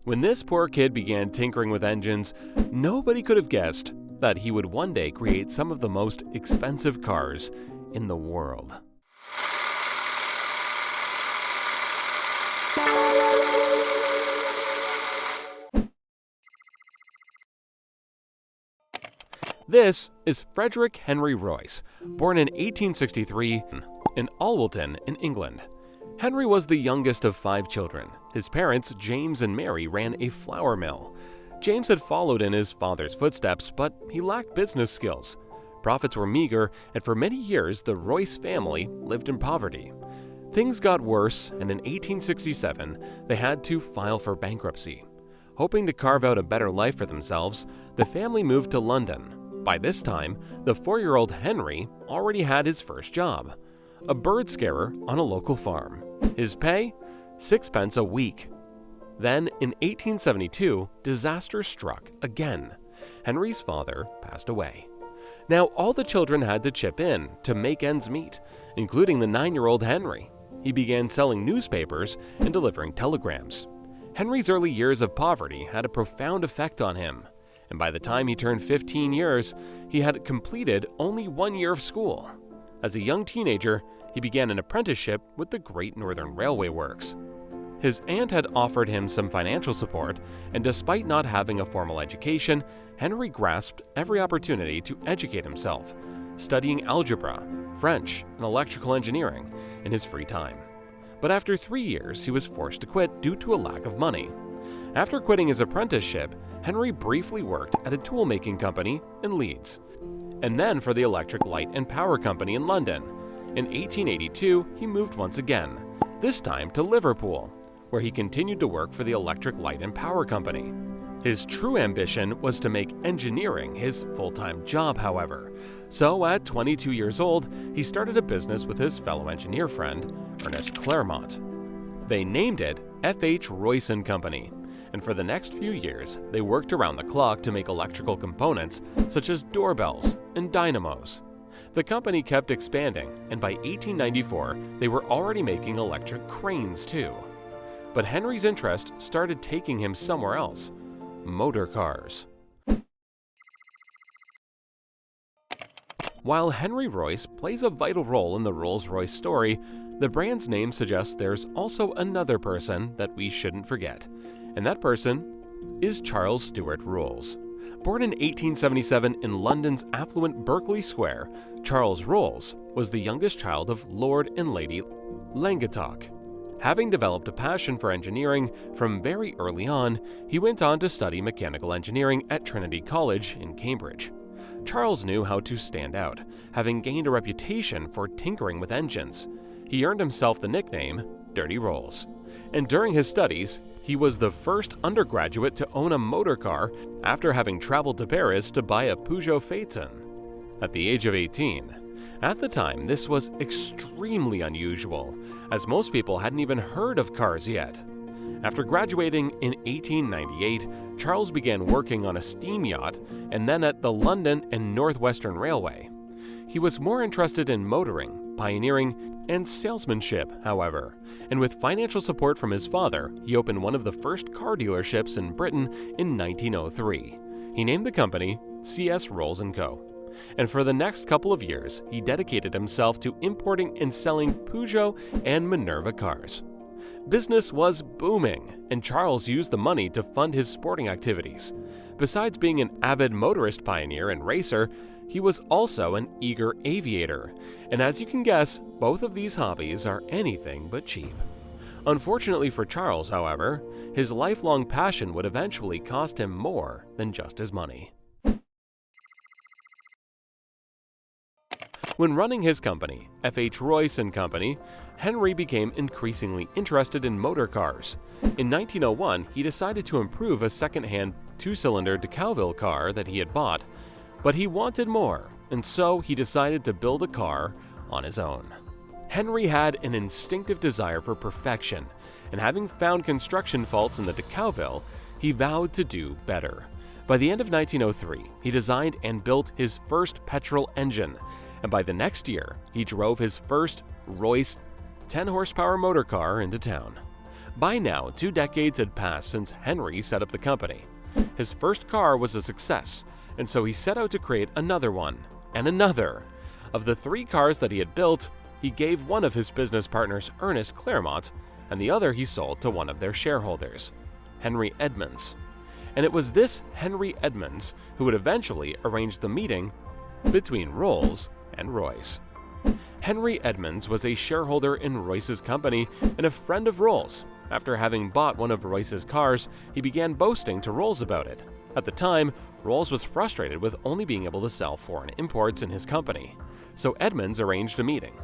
When this poor kid began tinkering with engines, nobody could have guessed that he would one day create some of the most expensive cars in the world. This is Frederick Henry Royce, born in 1863 in Alwilton in England. Henry was the youngest of 5 children. His parents, James and Mary, ran a flour mill. James had followed in his father's footsteps, but he lacked business skills. Profits were meager, and for many years the Royce family lived in poverty. Things got worse, and in 1867 they had to file for bankruptcy. Hoping to carve out a better life for themselves, the family moved to London. By this time, the 4-year-old Henry already had his first job, a bird scarer on a local farm. His pay? 6 pence a week. Then, in 1872, disaster struck again. Henry's father passed away. Now, all the children had to chip in to make ends meet, including the 9-year-old Henry. He began selling newspapers and delivering telegrams. Henry's early years of poverty had a profound effect on him, and by the time he turned 15 years, he had completed only 1 year of school. As a young teenager, he began an apprenticeship with the Great Northern Railway Works. His aunt had offered him some financial support, and despite not having a formal education, Henry grasped every opportunity to educate himself, studying algebra, French, and electrical engineering in his free time. But after 3 years, he was forced to quit due to a lack of money. After quitting his apprenticeship, Henry briefly worked at a tool-making company in Leeds, and then for the Electric Light and Power Company in London. In 1882, he moved once again, this time to Liverpool, where he continued to work for the Electric Light and Power Company. His true ambition was to make engineering his full-time job, however. So at 22 years old, he started a business with his fellow engineer friend, Ernest Claremont. They named it F.H. Royce & Company, and for the next few years, they worked around the clock to make electrical components such as doorbells and dynamos. The company kept expanding, and by 1894, they were already making electric cranes too. But Henry's interest started taking him somewhere else: motor cars. While Henry Royce plays a vital role in the Rolls-Royce story, the brand's name suggests there's also another person that we shouldn't forget, and that person is Charles Stuart Rolls. Born in 1877 in London's affluent Berkeley Square, Charles Rolls was the youngest child of Lord and Lady Langattock. Having developed a passion for engineering from very early on, he went on to study mechanical engineering at Trinity College in Cambridge. Charles knew how to stand out, having gained a reputation for tinkering with engines. He earned himself the nickname Dirty Rolls. And during his studies, he was the first undergraduate to own a motor car after having traveled to Paris to buy a Peugeot Phaeton at the age of 18. At the time, this was extremely unusual, as most people hadn't even heard of cars yet. After graduating in 1898, Charles began working on a steam yacht and then at the London and Northwestern Railway. He was more interested in motoring, pioneering, and salesmanship, however, and with financial support from his father, he opened one of the first car dealerships in Britain in 1903. He named the company C.S. Rolls & Co. And for the next couple of years, he dedicated himself to importing and selling Peugeot and Minerva cars. Business was booming, and Charles used the money to fund his sporting activities. Besides being an avid motorist pioneer and racer, he was also an eager aviator, and as you can guess, both of these hobbies are anything but cheap. Unfortunately for Charles, however, his lifelong passion would eventually cost him more than just his money. When running his company, F.H. Royce & Company, Henry became increasingly interested in motor cars. In 1901, he decided to improve a second-hand 2-cylinder DeCauville car that he had bought, but he wanted more, and so he decided to build a car on his own. Henry had an instinctive desire for perfection, and having found construction faults in the DeCauville, he vowed to do better. By the end of 1903, he designed and built his first petrol engine, and by the next year, he drove his first Royce 10-horsepower motor car into town. By now, 2 decades had passed since Henry set up the company. His first car was a success, and so he set out to create another one, and another. Of the 3 cars that he had built, he gave one of his business partners, Ernest Claremont, and the other he sold to one of their shareholders, Henry Edmunds. And it was this Henry Edmunds who would eventually arrange the meeting between Rolls and Royce. Henry Edmunds was a shareholder in Royce's company and a friend of Rolls. After having bought one of Royce's cars, he began boasting to Rolls about it. At the time, Rolls was frustrated with only being able to sell foreign imports in his company, so Edmunds arranged a meeting.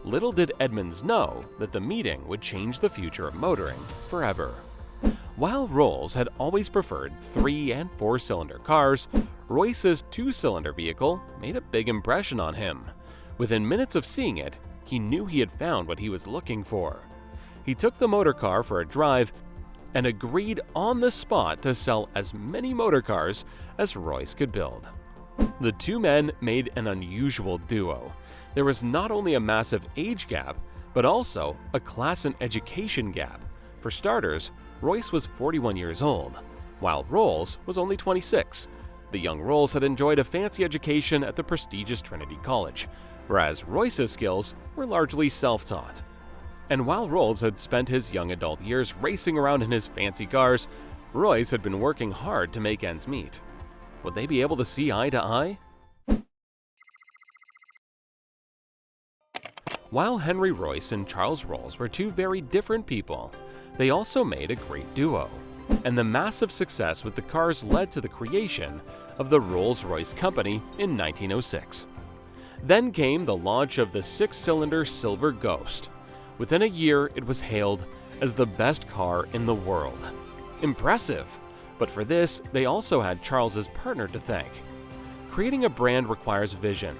Little did Edmunds know that the meeting would change the future of motoring forever. While Rolls had always preferred 3- and 4-cylinder cars, Royce's 2-cylinder vehicle made a big impression on him. Within minutes of seeing it, he knew he had found what he was looking for. He took the motor car for a drive and agreed on the spot to sell as many motor cars as Royce could build. The 2 men made an unusual duo. There was not only a massive age gap, but also a class and education gap. For starters, Royce was 41 years old, while Rolls was only 26. The young Rolls had enjoyed a fancy education at the prestigious Trinity College, whereas Royce's skills were largely self-taught. And while Rolls had spent his young adult years racing around in his fancy cars, Royce had been working hard to make ends meet. Would they be able to see eye to eye? While Henry Royce and Charles Rolls were 2 very different people, they also made a great duo. And the massive success with the cars led to the creation of the Rolls-Royce Company in 1906. Then came the launch of the 6-cylinder Silver Ghost. Within a year, it was hailed as the best car in the world. Impressive! But for this, they also had Charles's partner to thank. Creating a brand requires vision.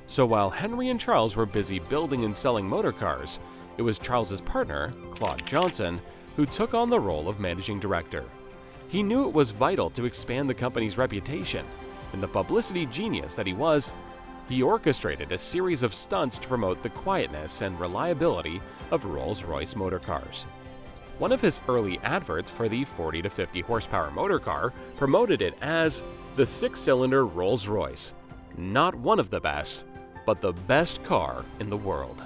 So while Henry and Charles were busy building and selling motor cars, it was Charles's partner, Claude Johnson, who took on the role of managing director. He knew it was vital to expand the company's reputation, and the publicity genius that he was, he orchestrated a series of stunts to promote the quietness and reliability of Rolls-Royce motor cars. One of his early adverts for the 40 to 50 horsepower motor car promoted it as the 6-cylinder Rolls-Royce, not one of the best, but the best car in the world.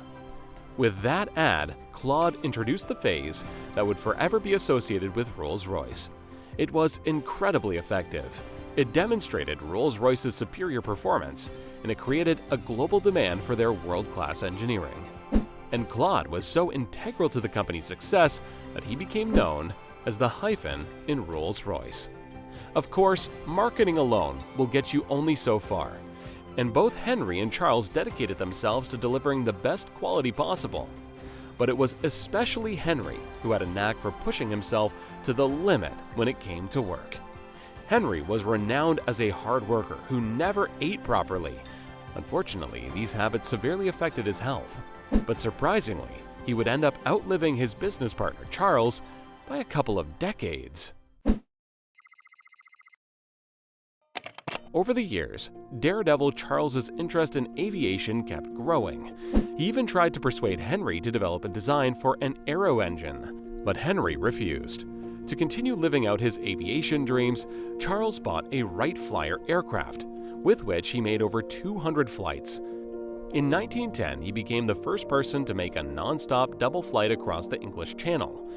With that ad, Claude introduced the phase that would forever be associated with Rolls-Royce. It was incredibly effective. It demonstrated Rolls-Royce's superior performance, and it created a global demand for their world-class engineering. And Claude was so integral to the company's success that he became known as the hyphen in Rolls-Royce. Of course, marketing alone will get you only so far, and both Henry and Charles dedicated themselves to delivering the best quality possible. But it was especially Henry who had a knack for pushing himself to the limit when it came to work. Henry was renowned as a hard worker who never ate properly. Unfortunately, these habits severely affected his health. But surprisingly, he would end up outliving his business partner Charles by a couple of decades. Over the years, daredevil Charles's interest in aviation kept growing. He even tried to persuade Henry to develop a design for an aero engine, but Henry refused. To continue living out his aviation dreams, Charles bought a Wright Flyer aircraft, with which he made over 200 flights. In 1910, he became the first person to make a non-stop double flight across the English Channel.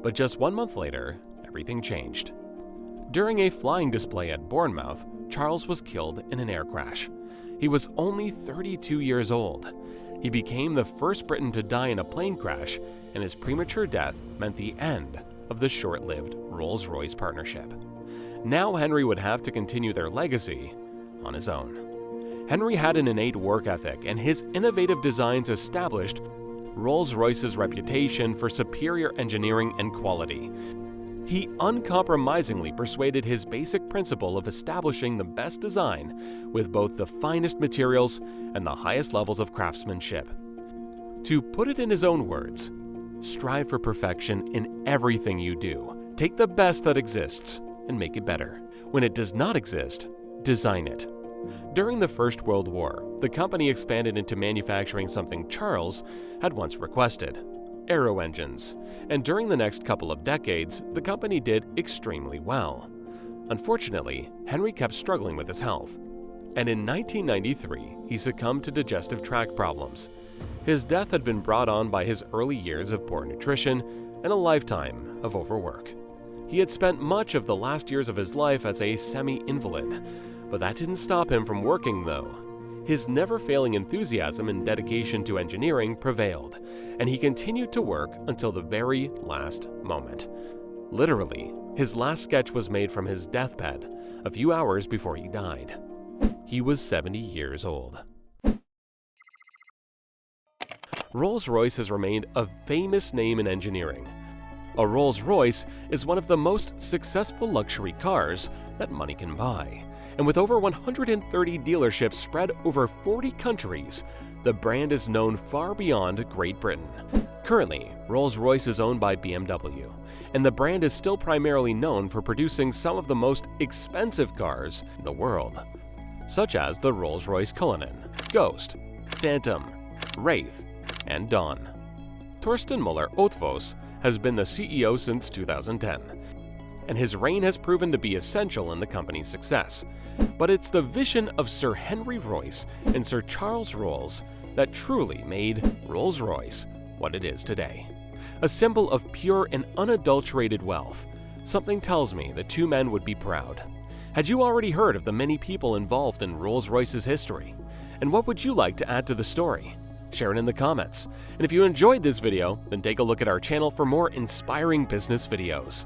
But just 1 month later, everything changed. During a flying display at Bournemouth, Charles was killed in an air crash. He was only 32 years old. He became the first Briton to die in a plane crash, and his premature death meant the end of the short-lived Rolls-Royce partnership. Now Henry would have to continue their legacy on his own. Henry had an innate work ethic, and his innovative designs established Rolls-Royce's reputation for superior engineering and quality. He uncompromisingly persuaded his basic principle of establishing the best design with both the finest materials and the highest levels of craftsmanship. To put it in his own words, strive for perfection in everything you do. Take the best that exists and make it better. When it does not exist, design it. During the First World War, the company expanded into manufacturing something Charles had once requested: aero engines, and during the next couple of decades, the company did extremely well. Unfortunately, Henry kept struggling with his health, and in 1993, he succumbed to digestive tract problems. His death had been brought on by his early years of poor nutrition and a lifetime of overwork. He had spent much of the last years of his life as a semi-invalid, but that didn't stop him from working though. His never-failing enthusiasm and dedication to engineering prevailed, and he continued to work until the very last moment. Literally, his last sketch was made from his deathbed a few hours before he died. He was 70 years old. Rolls-Royce has remained a famous name in engineering. A Rolls-Royce is one of the most successful luxury cars that money can buy. And with over 130 dealerships spread over 40 countries, the brand is known far beyond Great Britain. Currently, Rolls-Royce is owned by BMW, and the brand is still primarily known for producing some of the most expensive cars in the world, such as the Rolls-Royce Cullinan, Ghost, Phantom, Wraith, and Dawn. Torsten Müller-Ötvös has been the CEO since 2010, and his reign has proven to be essential in the company's success. But it's the vision of Sir Henry Royce and Sir Charles Rolls that truly made Rolls-Royce what it is today. A symbol of pure and unadulterated wealth. Something tells me the two men would be proud. Had you already heard of the many people involved in Rolls-Royce's history? And what would you like to add to the story? Share it in the comments. And if you enjoyed this video, then take a look at our channel for more inspiring business videos.